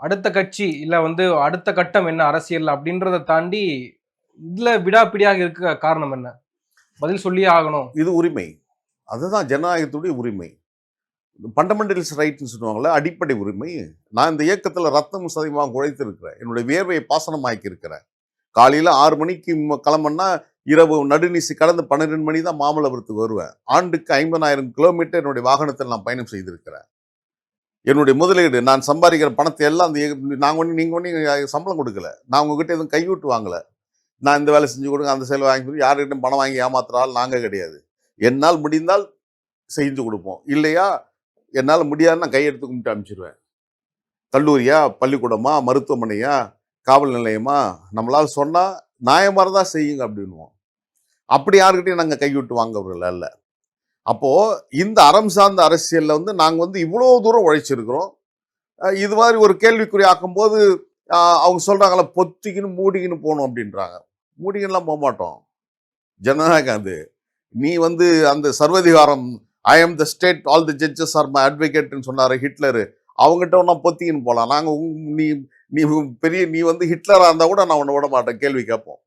அடுத்த கட்சி இல்ல வந்து அடுத்த கட்டம் என்ன அரசியல் அப்படின்றத தாண்டி இதுல விடாப்பிடியாக இருக்க காரணம் என்ன? பதில் சொல்லியே ஆகணும். இது உரிமை. அதுதான் ஜனநாயகத்துடைய உரிமை. ஃபண்டமெண்டல்ஸ் ரைட்னு சொல்லுவாங்கல்ல, அடிப்படை உரிமை. நான் இந்த இயக்கத்துல ரத்தமும் சதையுமாக உழைத்திருக்கிறேன். என்னுடைய வியர்வையை பாசனமாக்கி இருக்கிறேன். காலையில 6 மணிக்கு கிளம்புனா இரவு நடுநிசி கடந்து 12 மணி தான் மாமல்லபுரத்துக்கு வருவேன். ஆண்டுக்கு 50,000 கிலோமீட்டர் என்னுடைய வாகனத்தில் நான் பயணம் செய்திருக்கிறேன். என்னுடைய முதலீடு நான் சம்பாதிக்கிற பணத்தை எல்லாம் நீங்க ஒன்றும் சம்பளம் கொடுக்கல. நான் உங்ககிட்ட எதுவும் கையூட்டு வாங்கல. நான் இந்த வேலை செஞ்சு கொடுங்க, அந்த செயல் வாங்கி கொடுங்க, யார்கிட்டும் பணம் வாங்கி ஏமாத்துறாள் நாங்க கிடையாது. என்னால் முடிந்தால் செஞ்சு கொடுப்போம். இல்லையா என்னால் முடியாதுன்னு நான் கையெடுத்து கும்பிட்டு அனுப்பிச்சிருவேன். கல்லூரியா, பள்ளிக்கூடமா, மருத்துவமனையா, காவல் நிலையமா, நம்மளால் சொன்னா நியாயமாக தான் செய்யுங்க அப்படின்வோம். அப்படி யாருக்கிட்டையும் நாங்கள் கைவிட்டு வாங்கவர்கள் அல்ல. அப்போ இந்த அறம் சார்ந்த அரசியல்ல வந்து நாங்க வந்து இவ்வளவு தூரம் உழைச்சிருக்கிறோம். இது மாதிரி ஒரு கேள்விக்குறி ஆக்கும் போது அவங்க சொல்றாங்கல்ல, பொத்திக்கின்னு மூடிக்கின்னு போகணும் அப்படின்றாங்க. மூடிக்கின்லாம் போக மாட்டோம். ஜனநாயகம் அது. நீ வந்து அந்த சர்வதிகாரம், I am the state, all the judges are my அட்வொகேட்னு சொன்னாரு ஹிட்லரு. அவங்ககிட்ட ஒன்றா பொத்திக்கின்னு போகலாம். நாங்கள் நீ நீ பெரிய நீ வந்து ஹிட்லராக இருந்தால் கூட நான் உன்னை விட மாட்டேன், கேள்வி கேட்போம்.